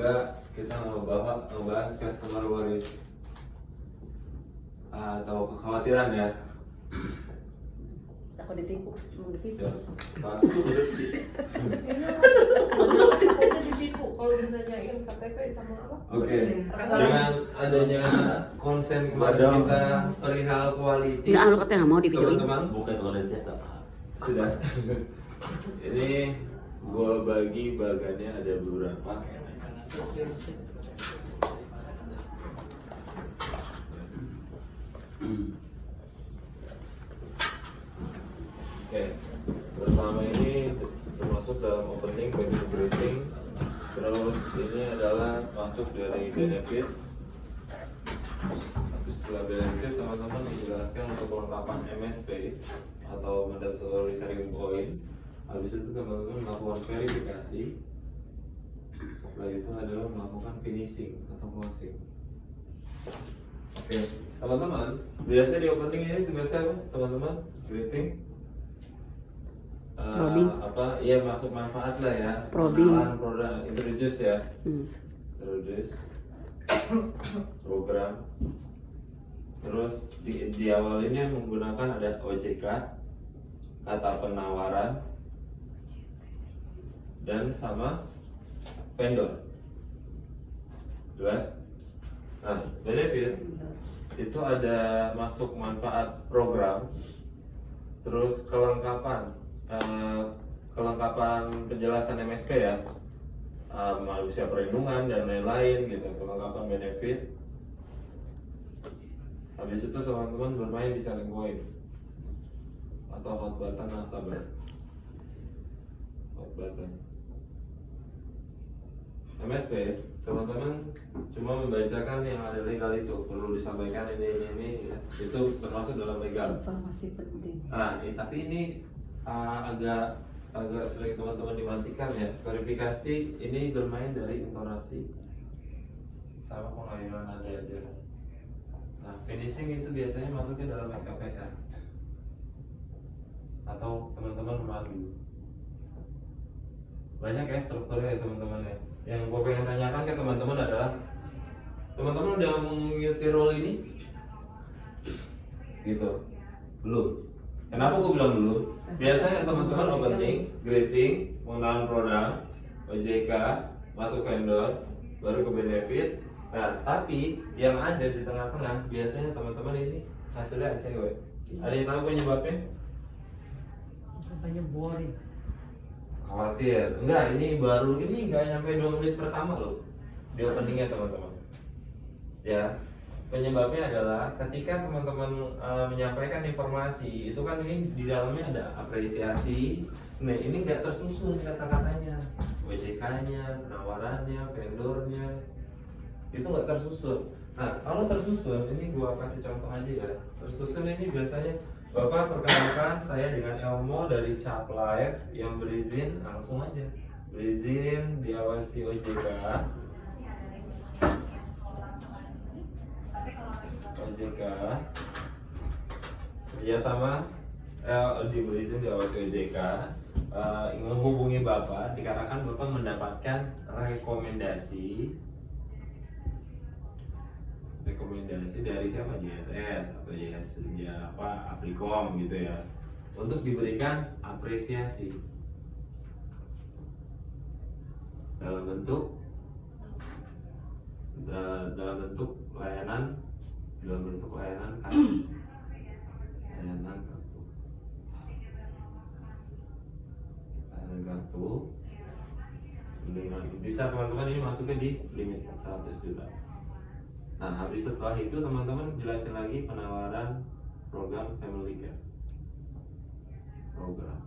juga kita ngebahas customer worries atau kekhawatiran ya. Takut ditipu, mau ditipu. Ya, Takutnya ditipu kalau dinanyain KTP sama apa? Oke, dengan adanya konsen kemarin kita perihal quality, Enggak, lu katanya nggak mau di videoin. teman-teman Bukan Indonesia tak. sudah. Ini gua bagi bagannya ada beberapa. Oke, pertama ini termasuk dalam opening bagian briefing. Terus ini adalah masuk dari benefit. Habis setelah benefit, teman-teman dijelaskan untuk kelengkapan MSP atau mandatory sharing point. Habis itu teman-teman melakukan verifikasi. Setelah itu adalah melakukan finishing atau closing. Oke, teman-teman, biasanya di opening ini tugasnya apa? Teman-teman, greeting. Probing. Iya, masuk manfaat lah ya. Probing. Kenalan produk, introduce ya. Introduce program. Terus di awal ini menggunakan ada OJK, kata penawaran, dan sama vendor. Jelas? Nah, benefit itu ada masuk manfaat program, terus kelengkapan penjelasan MSP ya, manusia perlindungan dan lain-lain gitu, kelengkapan benefit. Habis itu teman-teman bermain di selling point atau hot button nasabah. Hot button MSP, teman-teman cuma membacakan yang ada legal itu, perlu disampaikan ini ya. Itu termasuk dalam legal. Informasi penting. Nah, tapi ini agak sering teman-teman dimatikan ya. Verifikasi ini bermain dari intonasi sama pengayuran nada aja. Nah, finishing itu biasanya masuknya dalam SKPR atau teman-teman memandu. Banyak ya strukturnya ya teman-teman ya. Yang gue pengen tanyakan ke teman-teman adalah, teman-teman udah mengikuti role ini? Gitu? Belum? Kenapa gue bilang belum? Biasanya teman-teman opening, greeting, pengenalan produk, OJK, masuk vendor, baru ke benefit. Nah, tapi yang ada di tengah-tengah biasanya teman-teman ini hasilnya cewek. Ada yang tahu penyebabnya? Rasanya boring. Khawatir. Enggak, ini baru, ini nggak nyampe 2 menit pertama loh di openingnya teman-teman. Ya, penyebabnya adalah ketika teman-teman menyampaikan informasi, itu kan ini di dalamnya ada apresiasi. Nah, ini nggak tersusun kata-katanya, OJK-nya, penawarannya, vendornya, itu nggak tersusun. Nah, kalau tersusun, ini gua kasih contoh aja ya. Tersusun ini biasanya, Bapak perkenalkan saya dengan Elmo dari Cap Live yang berizin, langsung aja berizin diawasi OJK. OJK kerjasama berizin diawasi OJK, menghubungi Bapak dikarenakan Bapak mendapatkan rekomendasi dari siapa, JSS atau JS ya apa Africom gitu ya, untuk diberikan apresiasi dalam bentuk layanan kartu. Layanan kartu dengan bisa teman-teman ini masuknya di limit 100 juta. Nah, habis setelah itu teman-teman jelasin lagi penawaran program Family Care. Program.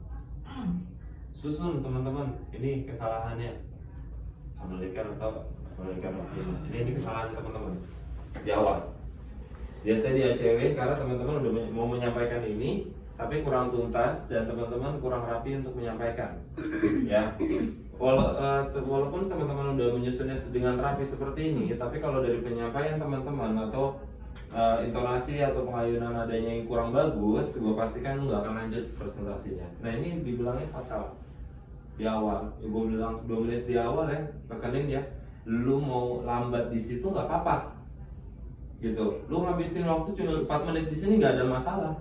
Susun teman-teman, ini kesalahannya. Family Care atau Family Care ini kesalahan teman-teman di awal. Biasanya di ACW karena teman-teman udah mau menyampaikan ini, tapi kurang tuntas dan teman-teman kurang rapi untuk menyampaikan. Ya. Walaupun teman-teman udah menyusunnya dengan rapi seperti ini, tapi kalau dari penyampaian teman-teman atau intonasi atau pengayunan nadanya yang kurang bagus, gue pastikan nggak akan lanjut presentasinya. Nah, ini dibilangnya fatal di awal. Gue bilang 2 menit di awal ya, tekenin ya. lu mau lambat di situ nggak apa-apa, gitu. Lu ngabisin waktu cuma 4 menit di sini nggak ada masalah,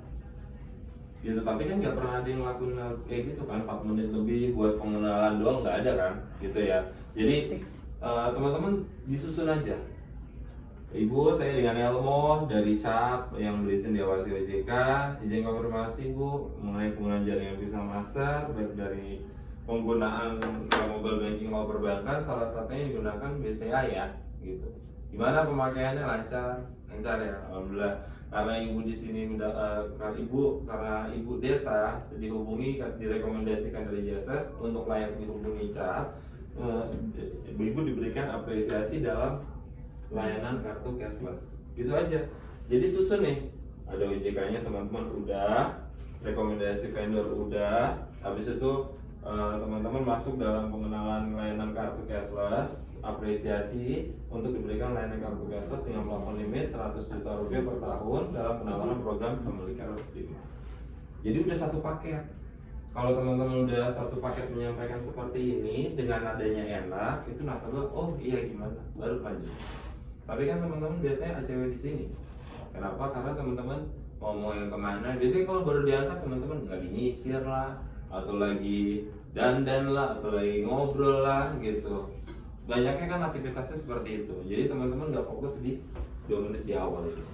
gitu. Tapi kan nggak pernah ada yang ngelakuin hal kayak gitu kan, 4 menit lebih buat pengenalan doang nggak ada kan, gitu ya. Jadi teman-teman disusun aja. Ibu, saya dengan Elmo dari CAP yang berizin diawasi OJK. Izin konfirmasi Bu mengenai penggunaan jaringan Visa Master baik dari penggunaan mobile banking maupun perbankan, salah satunya digunakan BCA ya, gitu. Gimana pemakaiannya? Lancar ya, alhamdulillah. Karena ibu di sini karena ibu Deta dihubungi, direkomendasikan dari Jases untuk layak dihubungi CAP. Ibu diberikan apresiasi dalam layanan kartu cashless, gitu aja. Jadi susun nih, ada OJK-nya teman-teman udah, rekomendasi vendor udah, habis itu teman-teman masuk dalam pengenalan layanan kartu cashless, apresiasi untuk diberikan layanan kartu cashless dengan plafon limit 100 juta rupiah per tahun dalam penawaran program Family Care Prima. Jadi udah satu paket. Kalau teman-teman udah satu paket menyampaikan seperti ini dengan adanya enak, itu nasabah oh iya gimana, baru lanjut. Tapi kan teman-teman biasanya ACW di sini. Kenapa? Karena teman-teman mau yang kemana? Biasanya kalau baru diangkat teman-teman lagi nyisir lah, atau lagi dandan lah, atau lagi ngobrol lah, gitu. Banyaknya kan aktivitasnya seperti itu. Jadi teman-teman nggak fokus di 2 menit di awal itu.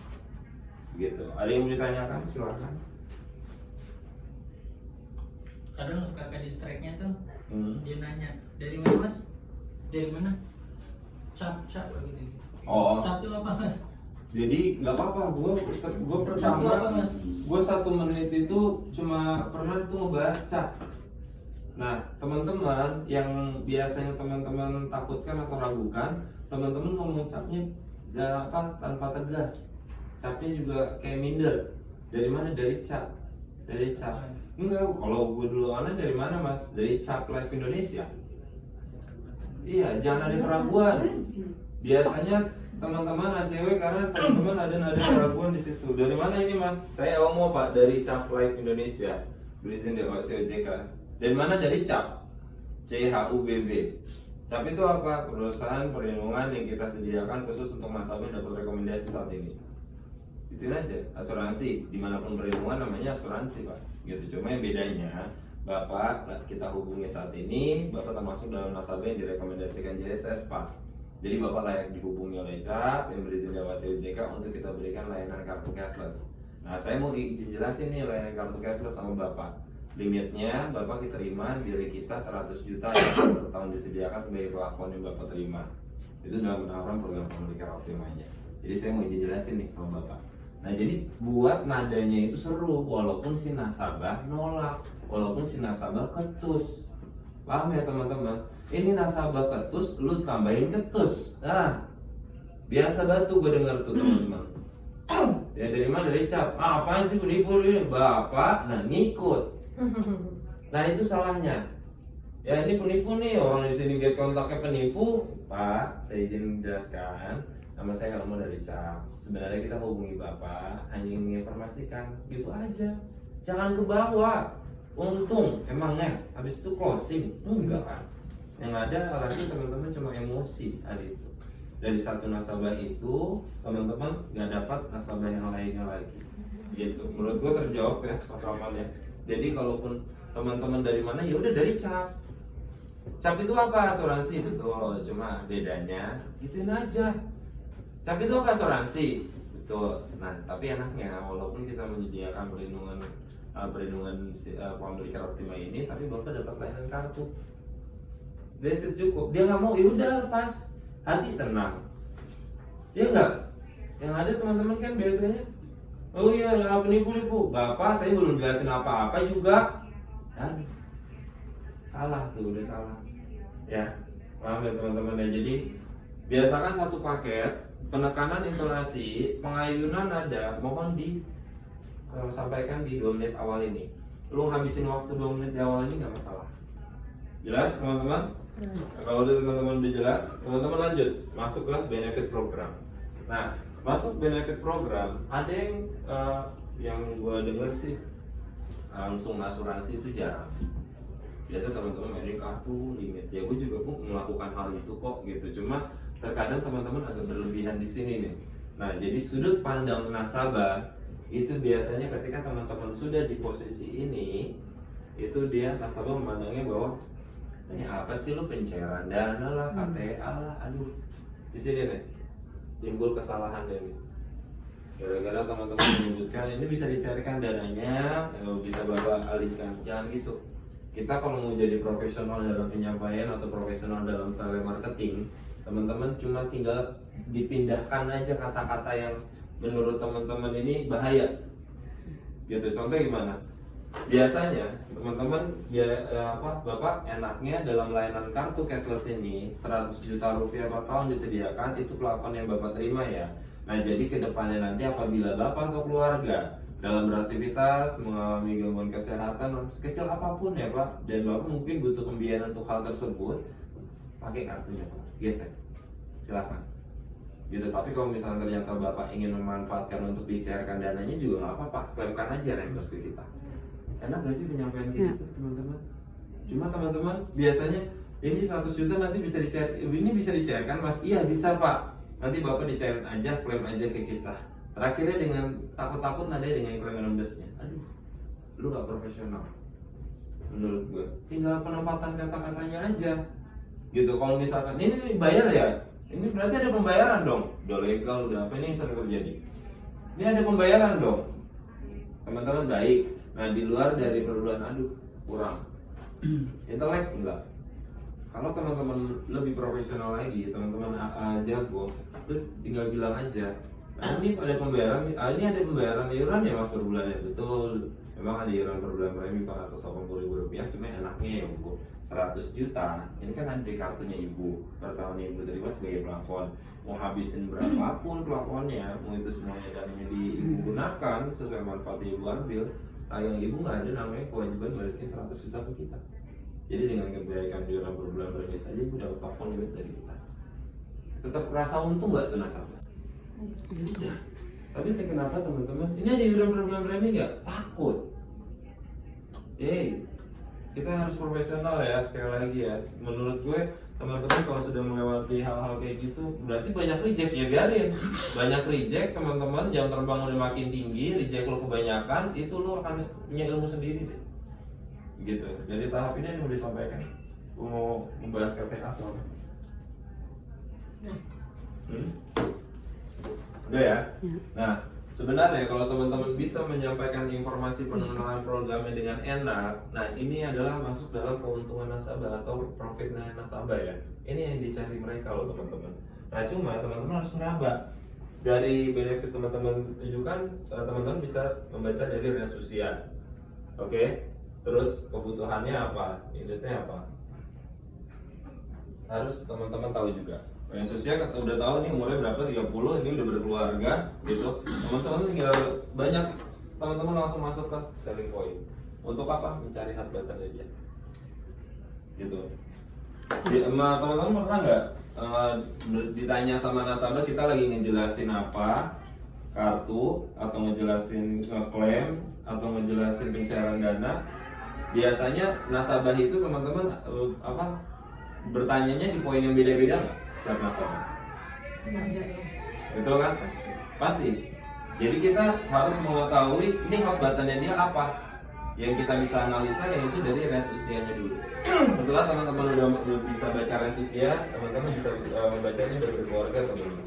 Gitu. Ada yang mau ditanyakan? Silakan. Kadang suka ke distract-nya tuh, dia nanya, dari mana Mas? Dari mana? Cap gitu. Oh. Cap itu apa Mas? Jadi nggak apa-apa, gue Cap itu apa pertama Mas? gue 1 menit itu cuma pernah tuh ngebahas cat. Nah teman-teman yang biasanya teman-teman takutkan atau ragukan, teman-teman ngomong capnya tanpa tegas, capnya juga kayak minder. Dari mana? Dari cap. Dari cap. Enggak, kalau gue dulu aneh dari mana Mas? Dari Cap Live Indonesia. Iya, jangan ada keraguan. Biasanya teman-teman ACW karena teman-teman ada keraguan di situ. Dari mana ini Mas? Saya Omo Pak dari Cap Live Indonesia. Berizin diawasi OJK. Dari mana? Dari Cap. CHUBB. Cap itu apa? Perusahaan perlindungan yang kita sediakan khusus untuk nasabah yang dapat rekomendasi saat ini. Itu aja, asuransi dimanapun perlindungan namanya asuransi Pak, gitu. Cuma yang bedanya Bapak kita hubungi saat ini, Bapak termasuk dalam nasabah yang direkomendasikan JSS Pak. Jadi Bapak layak dihubungi oleh CAP yang berizin diawasi OJK untuk kita berikan layanan kartu cashless. Nah saya mau izin jelasin nih layanan kartu cashless sama Bapak. Limitnya Bapak diterima dari kita 100 juta yang per tahun disediakan sebagai plafon yang Bapak terima. Itu dalam penawaran program Family Care Optima-nya. Jadi saya mau izin jelasin nih sama Bapak. Nah jadi buat nadanya itu seru, walaupun si nasabah nolak, walaupun si nasabah ketus. Paham ya teman-teman? Ini nasabah ketus, lu tambahin ketus. Nah, biasa batu gue denger tuh teman-teman. Ya dari mana? Dari Cap. Ah, apaan sih penipu ini? Bapak, nah ngikut. Nah itu salahnya. Ya ini penipu nih, orang di sini get kontaknya penipu. Pak, saya izin menjelaskan. Nama saya Elmo dari CAP. Sebenarnya kita hubungi Bapak hanya ingin menginformasikan, gitu aja. Jangan ke bawah. Untung, emangnya habis itu closing, enggak kan? Yang ada alasan teman-teman cuma emosi hari itu. Dari satu nasabah itu, teman-teman nggak dapat nasabah yang lainnya lagi. Gitu. Menurut gua terjawab ya masalahnya. Jadi kalaupun teman-teman dari mana, ya udah dari CAP. CAP itu apa? Asuransi, betul. Cuma bedanya gituin aja. CAP itu apa? Asuransi, betul. Nah, tapi enaknya walaupun kita menyediakan perlindungan Family Care Optima ini, tapi Bapak dapat layanan kartu. Dia cukup. Dia nggak mau, ya udah lepas. Hati tenang. Ya enggak? Yang ada teman-teman kan biasanya, oh iya, penipu. Bapak saya belum jelasin apa-apa juga. Aduh. Salah tuh, udah salah. Ya, paham ya teman-teman ya. Jadi biasakan satu paket, penekanan intonasi, pengayunan nada, mohon sampaikan di 2 menit awal ini. Lu ngabisin waktu 2 menit di awal ini nggak masalah. Jelas teman-teman? Kalau udah teman-teman udah jelas, teman-teman lanjut masuk ke benefit program. Nah, masuk benefit program, ada yang gua denger sih langsung asuransi itu jarang. Biasa teman-teman mainin kartu limit. Ya gue juga melakukan hal itu kok gitu. Cuma terkadang teman-teman agak berlebihan di sini nih. Nah, jadi sudut pandang nasabah itu biasanya ketika teman-teman sudah di posisi ini, itu dia nasabah memandangnya bahwa ini apa sih, lu pencairan dana lah, KTA lah, aduh. Di sini nih timbul kesalahan ini. Gara-gara teman-teman menyebutkan ini bisa dicarikan dananya, bisa Bapak alihkan. Jangan gitu. Kita kalau mau jadi profesional dalam penyampaian atau profesional dalam telemarketing, teman-teman cuma tinggal dipindahkan aja kata-kata yang menurut teman-teman ini bahaya. Gitu. Contoh gimana? Biasanya teman-teman Bapak enaknya dalam layanan kartu cashless ini 100 juta rupiah per tahun disediakan, itu plafon yang Bapak terima ya. Nah, jadi kedepannya nanti apabila Bapak atau keluarga dalam beraktivitas mengalami gangguan kesehatan sekecil apapun ya Pak, dan Bapak mungkin butuh pembiayaan untuk hal tersebut, pakai kartunya Pak, gesek, silahkan. Gitu. Tapi kalau misalnya ternyata Bapak ingin memanfaatkan untuk dicairkan dananya juga nggak apa-apa, klaimkan aja reimburse ke kita. Enak gak sih penyampaian kayak gitu teman-teman? Cuma teman-teman biasanya ini 100 juta nanti bisa dicair, ini bisa dicairkan Mas? Iya bisa Pak. Nanti Bapak dicairin aja, klaim aja ke kita. Terakhirnya dengan takut-takut nadanya dengan klaim 16-nya. Aduh, lu gak profesional menurut gue. Tinggal penempatan kata-katanya aja. Gitu. Kalau misalkan ini bayar ya, ini berarti ada pembayaran dong. Udah legal, udah apa, ini yang sering terjadi. Ini ada pembayaran dong. Teman-teman baik. Nah, di luar dari perbulan aduh kurang. Intelek enggak. Kalau teman-teman lebih profesional lagi, teman-teman jago, tinggal bilang aja. Nah, ini ada pembayaran, ini ada pembayaran iuran ya Mas per bulannya. Betul. Memang ada iuran per bulan premi 480.000 rupiah, cuma enaknya ya Bu, 100 juta. Ini kan ada di kartunya Ibu. Per tahun Ibu terima sebagai plafon. Mau habisin berapapun plafonnya, mau itu semuanya dananya di Ibu gunakan sesuai manfaat Ibu ambil. Tayang Ibu nggak ada namanya kewajiban balikin 100 juta ke kita. Jadi dengan kebaikan iuran per bulan premi saja Ibu dapat plafon duit dari kita. Tetap rasa untung nggak tuh nasabah? Udah. Tapi kenapa teman-teman? Ini ada iuran per bulan premi nggak? Takut. Kita harus profesional ya, sekali lagi ya. Menurut gue teman-teman kalau sudah melewati hal-hal kayak gitu berarti banyak reject, ya biarin. Banyak reject teman-teman, jam terbang udah makin tinggi, reject lo kebanyakan, itu lo akan punya ilmu sendiri deh. Gitu. Dari tahap ini yang mau disampaikan, mau membahas KTA soalnya. Udah ya? Nah, sebenarnya kalau teman-teman bisa menyampaikan informasi pengenalan programnya dengan enak, nah ini adalah masuk dalam keuntungan nasabah atau profitnya nasabah ya. Ini yang dicari mereka loh teman-teman. Nah cuma teman-teman harus meraba. Dari benefit teman-teman tunjukkan, teman-teman bisa membaca dari resusia. Oke? Terus kebutuhannya apa? Unitnya apa? Harus teman-teman tahu juga. Resusia udah tahu nih umurnya berapa, 30, ini udah berkeluarga gitu. Teman-teman tinggal banyak, teman-teman langsung masuk ke selling point. Untuk apa? Mencari hak batannya dia. Gitu. Teman-teman pernah nggak ditanya sama nasabah, kita lagi ngejelasin apa, kartu atau ngejelasin klaim atau ngejelasin pencairan dana, biasanya nasabah itu teman-teman bertanyanya di poin yang beda-beda nggak? Setiap nasabah. Betul kan? Pasti. Jadi kita harus mengetahui ini hak batannya dia apa. Yang kita bisa analisa yaitu dari resusianya dulu. Setelah teman-teman udah bisa baca resusia, teman-teman bisa membacanya udah berkeluarga atau belum.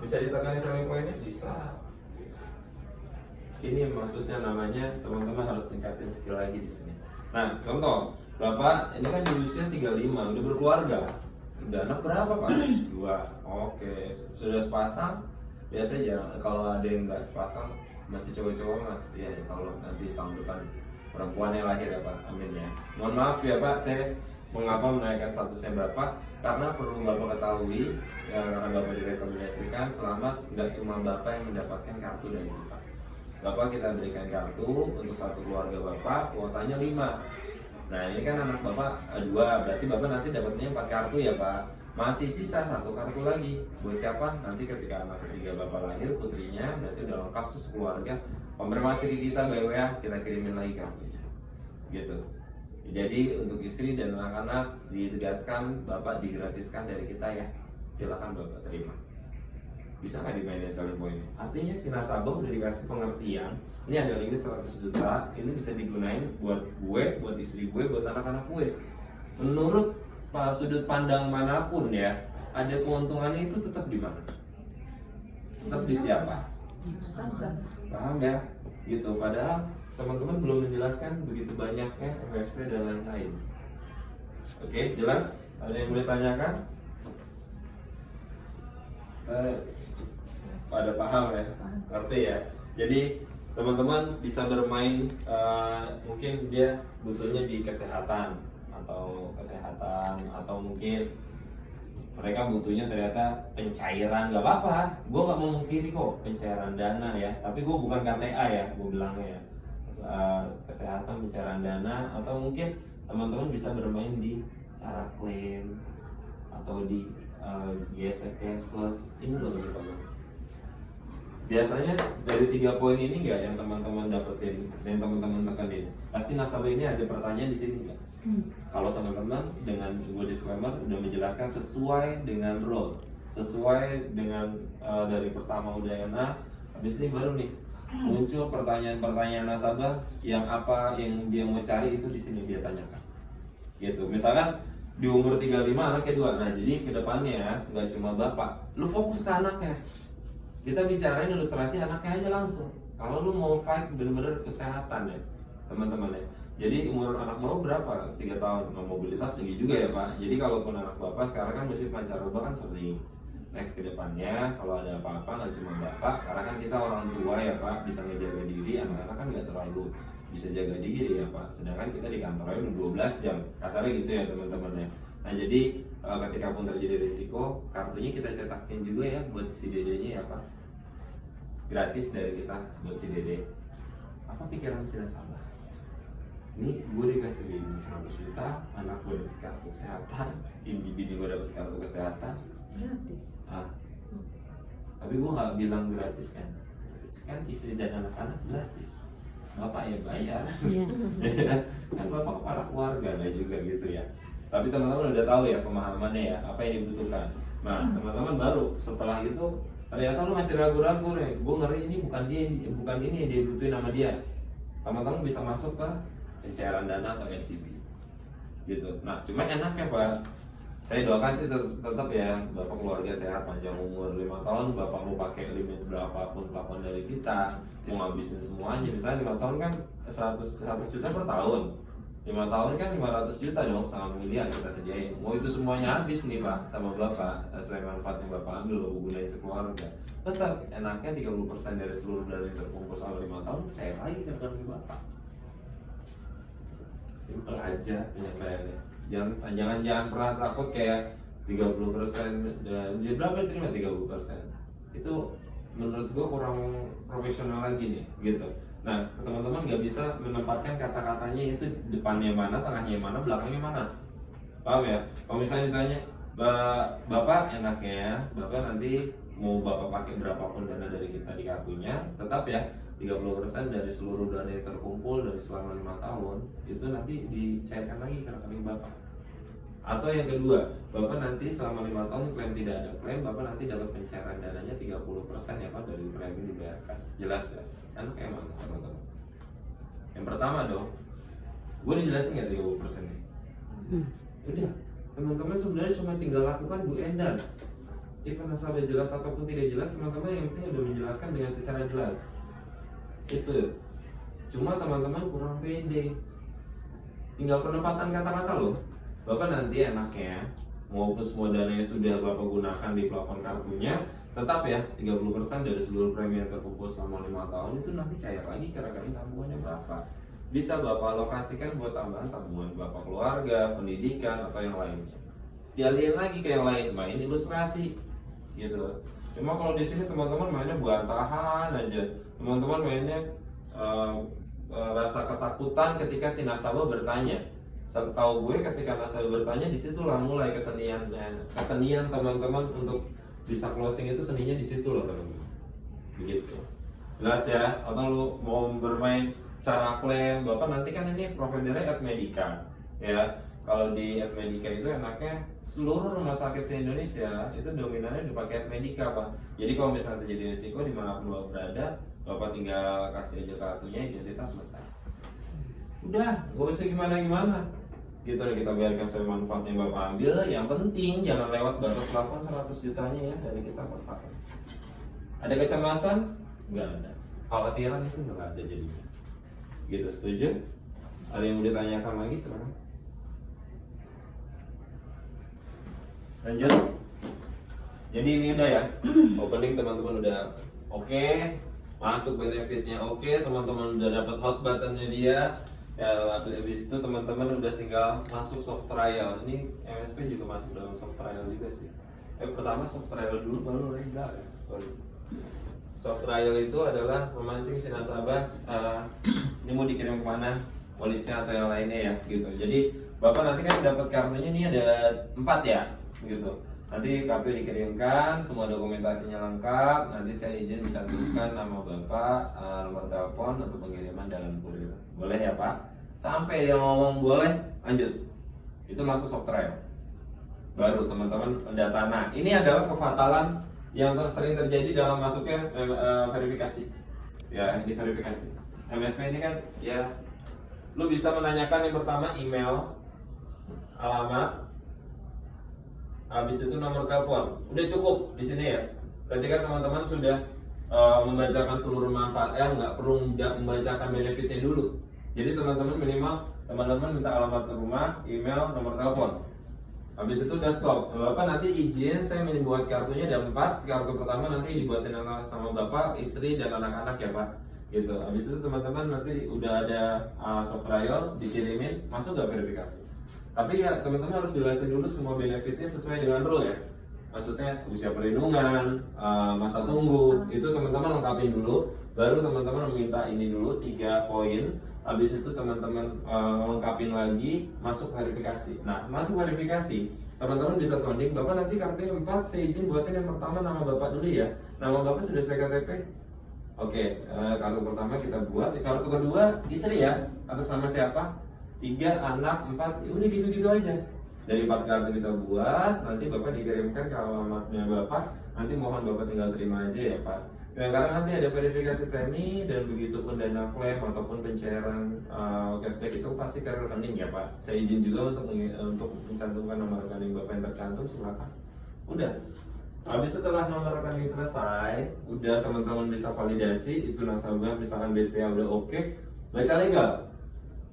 Bisa ditekan selling poinnya? Bisa. Ini maksudnya namanya teman-teman harus tingkatin skill lagi di sini. Nah, contoh, Bapak ini kan di usia 35, udah berkeluarga. Udah anak berapa Pak? 2. Oke, sudah sepasang? Biasanya kalau ada yang nggak sepasang, masih cowok-cowok Mas, ya insya Allah nanti tahun depan perempuannya lahir ya Pak, amin ya. Mohon maaf ya Pak, saya mengapa menaikkan statusnya Bapak, karena perlu Bapak ketahui ya, karena Bapak direkomendasikan selamat, nggak cuma Bapak yang mendapatkan kartu dari kita. Bapak kita berikan kartu untuk satu keluarga Bapak, kuotanya 5. Nah ini kan anak Bapak 2, berarti Bapak nanti dapatnya 4 kartu ya Pak. Masih sisa 1 kartu lagi. Buat siapa? Nanti ketika anak ketiga Bapak lahir, putrinya, berarti udah lengkap tuh sekeluarga. Konfirmasi ke kita by WA, kita kirimin lagi kartunya. Gitu. Jadi untuk istri dan anak-anak ditegaskan Bapak digratiskan dari kita ya. Silakan Bapak terima. Bisa nggak dimainin selling point? Artinya si nasabah udah dikasih pengertian, ini ada limit 100 juta, ini bisa digunain buat gue, buat istri gue, buat anak-anak gue. Menurut sudut pandang manapun ya, ada keuntungannya itu tetap di mana? Tetap di siapa? Paham ya? Gitu. Padahal teman-teman belum menjelaskan begitu banyaknya MSP dan lain-lain. Oke, jelas? Ada yang boleh tanyakan? Pada paham ya? Ngerti ya? Jadi teman-teman bisa bermain, mungkin dia butuhnya di kesehatan atau mungkin mereka butuhnya ternyata pencairan, nggak apa-apa. Gue nggak memungkiri kok pencairan dana ya, tapi gue bukan KTA ya, gue bilangnya ya. Kesehatan, pencairan dana, atau mungkin teman-teman bisa bermain di cara klaim atau di gesek cashless. Ini loh teman-teman. Biasanya dari 3 poin ini nggak yang teman-teman dapetin, yang teman-teman tekanin, pasti nasabah ini ada pertanyaan di sini nggak? Kalau teman-teman dengan gue disclaimer udah menjelaskan sesuai dengan role, sesuai dengan dari pertama udah enak, habis ini baru nih muncul pertanyaan-pertanyaan nasabah yang apa yang dia mau cari itu di sini dia tanyakan. Gitu. Misalkan di umur 35 anaknya 2. Nah, jadi kedepannya nggak cuma bapak, lu fokus ke anaknya. Kita bicarain ilustrasi anaknya aja langsung. Kalau lu mau fight bener-bener kesehatan ya, teman-teman ya. Jadi umur anak bapak berapa? 3 tahun. Nah, mobilitas tinggi juga ya Pak. Jadi kalaupun anak bapak sekarang kan mesti pancaroba kan sering. Next ke depannya kalau ada apa-apa nggak cuma bapak, karena kan kita orang tua ya Pak, bisa ngejaga diri, anak-anak kan nggak terlalu bisa jaga diri ya Pak. Sedangkan kita di kantor aja udah 12 jam, kasarnya gitu ya teman-teman ya. Nah jadi ketika pun terjadi risiko, kartunya kita cetakin juga ya buat si dedenya ya Pak. Gratis dari kita buat si dede. Apa pikiran si nasabah? Ini gue dikasih ini 100 juta, anak gue dapet kartu kesehatan, ini bini gue dapet kartu kesehatan. Gratis. Tapi gue nggak bilang gratis kan istri dan anak-anak gratis, bapak ya bayar. Kan bapak kepala keluarga lah juga gitu ya. Tapi teman-teman udah tahu ya pemahamannya ya apa yang dibutuhkan. Nah teman-teman baru setelah itu ternyata lu masih ragu-ragu nih, gue ngeri ini bukan ini yang dia butuhin sama dia. Teman-teman bisa masuk ke pencairan dana atau LCB gitu. Nah cuma enaknya Pak, saya doakan sih tetap ya bapak keluarga sehat panjang umur 5 tahun. Bapak mau pakai limit berapapun plafon dari kita, mau ngabisin semuanya. Misalnya 5 tahun kan 100 juta per tahun, 5 tahun kan 500 juta dong, setengah miliar kita sediain. Mau itu semuanya habis nih Pak sama bapak, sesuai manfaat yang bapak ambil lo gunain sekeluarga. Tetap enaknya 30% dari seluruh dana yang terkumpul selama 5 tahun cair lagi ke rekening bapak. Simpel aja penyampaiannya. Jangan pernah takut kayak 30% dan dia berapa terima 30%. Itu menurut gua kurang profesional lagi nih gitu. Nah teman-teman nggak bisa menempatkan kata-katanya itu depannya mana, tengahnya mana, belakangnya mana. Paham ya? Kalau misalnya ditanya bapak enaknya bapak nanti mau bapak pakai berapapun dana dari kita di kartunya, tetap ya 30% dari seluruh dana yang terkumpul dari selama 5 tahun itu nanti dicairkan lagi ke rekening bapak. Atau yang kedua, bapak nanti selama 5 tahun klaim tidak ada klaim, bapak nanti dapat pencairan dananya 30% ya Pak dari premi dibayarkan. Jelas ya? Kan kayak mana teman-teman? Yang pertama dong, gue dijelasin nggak 30% nih? Udah, teman-teman sebenarnya cuma tinggal lakukan Bu Endan. Even nasabah jelas ataupun tidak jelas, teman-teman yang penting udah menjelaskan dengan secara jelas. Itu cuma teman-teman kurang pede, tinggal penempatan kata-kata loh. Bapak nanti enaknya maupun semua dana yang sudah bapak gunakan di plafon kartunya, tetap ya 30% dari seluruh premi yang terkumpul selama 5 tahun itu nanti cair lagi ke rekening tabungannya bapak. Bisa bapak alokasikan buat tambahan tabungan bapak keluarga, pendidikan atau yang lainnya. Dialihin lagi ke yang lain, main ilustrasi gitu. Cuma kalau di sini teman-teman mainnya bantahan aja. Teman-teman mainnya rasa ketakutan ketika si nasabah bertanya. Setahu gue ketika nasabah bertanya disitulah mulai keseniannya. Kesenian teman-teman untuk bisa closing itu seninya di situ loh teman-teman. Begitu. Jelas ya? Atau lu mau bermain cara klaim Bapak nanti kan ini providernya Admedica ya. Kalau di Admedica itu enaknya seluruh rumah sakit se-Indonesia itu dominannya dipakai Admedica Pak. Jadi kalau misalnya terjadi risiko dimanapun Bapak berada, Bapak tinggal kasih aja kartunya, identitas selesai. Udah, gak usah gimana-gimana. Gitu kita biarkan sesuai manfaat yang Bapak ambil. Yang penting jangan lewat batas plafon 100 jutanya ya dari kita Bapak. Ada kecemasan? Nggak ada. Khawatiran itu nggak ada jadinya. Gitu, setuju? Ada yang mau ditanyakan lagi silakan. Lanjut. Jadi ini udah ya. Opening teman-teman udah oke. Masuk benefitnya oke. Teman-teman udah dapat hot buttonnya dia. Ya, habis itu teman-teman udah tinggal masuk soft trial. Ini MSP juga masuk dalam soft trial juga sih. Pertama soft trial dulu baru legal ya. Soft trial itu adalah memancing si nasabah ini mau dikirim kemana, polisnya atau yang lainnya ya gitu. Jadi Bapak nanti kan dapat kartunya ini ada 4 ya gitu. Nanti kartu dikirimkan, semua dokumentasinya lengkap. Nanti saya izin dicantumkan nama Bapak, nomor telepon untuk pengiriman dalam kurir. Boleh ya Pak? Sampai dia ngomong boleh, lanjut. Itu masuk soft trial. Baru teman-teman mendata. Nah, ini adalah kefatalan yang sering terjadi dalam masuknya verifikasi. Ya, ini verifikasi. MSP ini kan ya, lu bisa menanyakan yang pertama email, alamat, habis itu nomor telepon. Udah cukup di sini ya. Ketika teman-teman sudah membacakan seluruh manfaat, nggak perlu membacakan benefitnya dulu. Jadi teman-teman minimal teman-teman minta alamat rumah, email, nomor telepon. Habis itu udah stop. Bapak nanti izin saya membuat kartunya ada 4. Kartu pertama nanti dibuatin sama Bapak, istri dan anak-anak ya Pak. Gitu. Habis itu teman-teman nanti udah ada soft trial dikirimin, masuk nggak verifikasi. Tapi ya teman-teman harus jelasin dulu semua benefitnya sesuai dengan rule ya. Maksudnya usia perlindungan, masa tunggu, itu teman-teman lengkapin dulu. Baru teman-teman meminta ini dulu 3 poin. Habis itu teman-teman lengkapin lagi, masuk verifikasi. Nah, masuk verifikasi, teman-teman bisa sounding, Bapak nanti kartunya 4, saya izin buatin yang pertama nama Bapak dulu ya. Nama Bapak sudah saya KTP? Oke, kartu pertama kita buat. Kartu kedua istri ya, atas nama siapa? 3, anak, 4, ya udah gitu-gitu aja. Dari 4 kartu kita buat, nanti Bapak dikirimkan ke alamatnya Bapak. Nanti mohon Bapak tinggal terima aja ya Pak. Ya, karena nanti ada verifikasi premi dan begitu pun dana klaim ataupun pencairan cashback itu pasti ke rekening ya Pak. Saya izin juga untuk mencantumkan nomor rekening Bapak yang tercantum, silakan. Udah. Habis setelah nomor rekening selesai, udah teman-teman bisa validasi itu nasabah misalkan BCA udah oke, baca legal.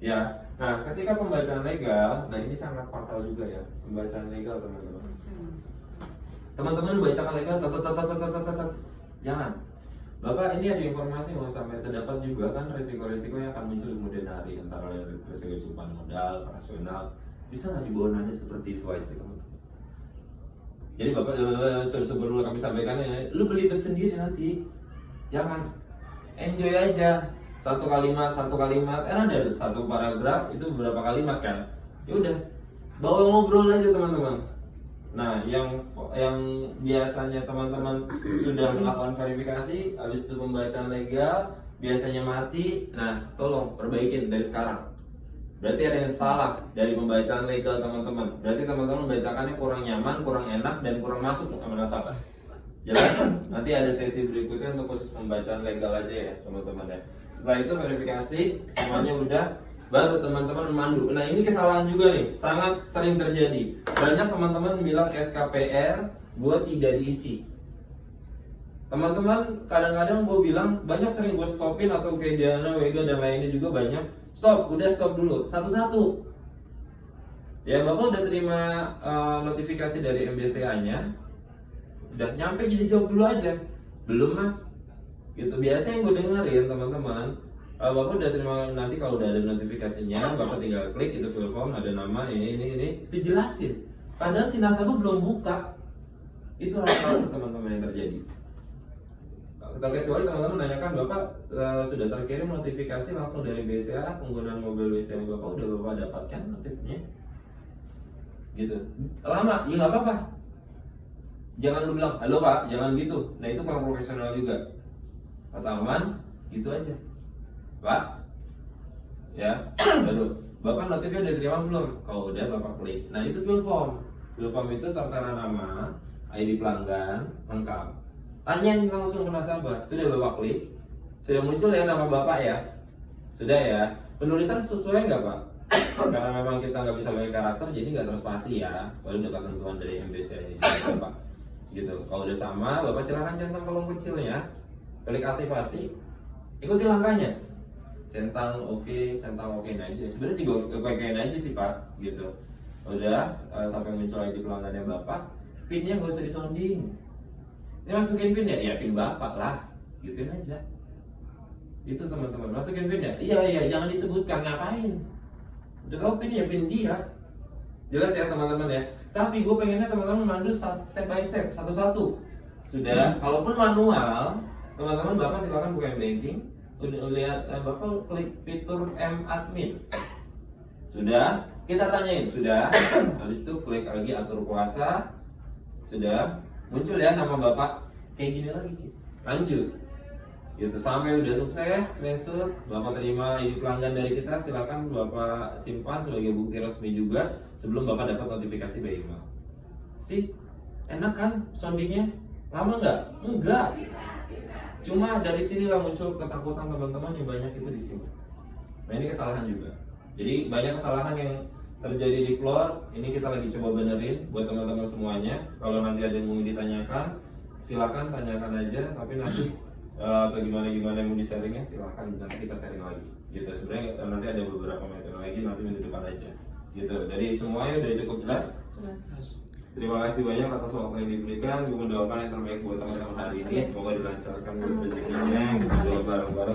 Ya. Nah, ketika pembacaan legal, nah ini sangat fatal juga ya, pembacaan legal teman-teman. Teman-teman bacakan legal, jangan. Bapak ini ada informasi mau sampai terdapat juga kan resiko-resiko yang akan muncul di kemudian hari, antara resiko cupan modal, operasional. Bisa nggak dibawa nada seperti itu aja teman-teman? Jadi Bapak sebelum kami sampaikan ini, lu beli itu sendiri nanti, jangan enjoy aja. Satu kalimat, ada 1 paragraf itu beberapa kalimat kan? Ya udah, bawa ngobrol aja teman-teman. Nah, yang biasanya teman-teman sudah melakukan verifikasi, habis itu pembacaan legal, biasanya mati. Nah, tolong perbaikin dari sekarang. Berarti ada yang salah dari pembacaan legal teman-teman. Berarti teman-teman membacakannya kurang nyaman, kurang enak, dan kurang masuk sama nasabah. Jelas? Nanti ada sesi berikutnya untuk khusus pembacaan legal aja ya teman-teman ya. Setelah itu verifikasi, semuanya udah. Baru teman-teman memandu. Nah ini kesalahan juga nih, sangat sering terjadi. Banyak teman-teman bilang SKPR gue tidak diisi. Teman-teman kadang-kadang gue bilang banyak sering gue stopin atau kayak Diana, Wega dan lainnya juga banyak. Stop, udah stop dulu, satu-satu. Ya Bapak udah terima notifikasi dari MBCA-nya, udah nyampe jadi jawab dulu aja. Belum mas. Gitu biasanya yang gue dengerin teman-teman. Bapak udah terima, nanti kalau udah ada notifikasinya, Bapak tinggal klik itu fill form, ada nama ini, dijelasin. Padahal si nasabah belum buka. Itu rata-rata teman-teman yang terjadi. Terkecuali teman-teman nanyakan, Bapak sudah terkirim notifikasi langsung dari BCA, penggunaan mobil BCA Bapak udah Bapak dapatkan notifnya? Gitu. Lama, ya nggak apa-apa. Jangan lu bilang, halo Pak, jangan gitu. Nah itu kurang profesional juga. Pas aman, gitu aja. Pak, ya. Baru Bapak notifnya udah terima belum? Kalau udah Bapak klik. Nah itu fill form. Fill form itu tertera nama, ID pelanggan, lengkap. Tanyain langsung ke nasabah. Sudah Bapak klik? Sudah muncul ya nama Bapak ya? Sudah ya? Penulisan sesuai nggak Pak? Karena memang kita nggak bisa pakai karakter, jadi nggak terspasi ya. Kalau udah ketentuan dari MBC aja gitu, Pak. Gitu. Kalau udah sama, Bapak silakan centang kolom kecilnya, klik aktivasi, ikuti langkahnya. Centang oke aja. Sebenarnya digokein aja sih Pak, gitu. Udah sampai muncul ID pelanggannya Bapak, pinnya nggak usah disounding. Ini masukin pin ya, ya pin Bapak lah, gituin aja. Itu teman-teman, masukin pin ya. Iya, jangan disebutkan ngapain. Udah tahu pin ya pin dia. Jelas ya teman-teman ya. Tapi gue pengennya teman-teman mandu step by step, satu-satu. Sudah, kalaupun manual, teman-teman Bapak silakan buka banking. Udah lihat Bapak klik fitur M-Admin. Sudah, kita tanyain, sudah. Habis itu klik lagi atur kuasa. Sudah, muncul ya nama Bapak kayak gini lagi. Lanjut. Gitu sampai udah sukses, screenshot, Bapak terima ID pelanggan dari kita, silakan Bapak simpan sebagai bukti resmi juga sebelum Bapak dapat notifikasi by email. Sih, enak kan soundingnya? Lama nggak? Enggak. Cuma dari sinilah muncul ketakutan teman-teman yang banyak itu di sini. Nah ini kesalahan juga. Jadi banyak kesalahan yang terjadi di floor. Ini kita lagi coba benerin buat teman-teman semuanya. Kalau nanti ada yang mau ditanyakan, silakan tanyakan aja. Tapi nanti atau gimana mau di sharingnya silakan nanti kita sharing lagi. Gitu. Sebenarnya nanti ada beberapa metode lagi nanti minggu depan aja. Gitu. Jadi semuanya udah cukup jelas. Terima kasih banyak atas waktu yang diberikan. Gue mendoakan yang terbaik buat teman-teman hari ini. Semoga dilancarkan buat rezekinya. Kita doa bareng-bareng.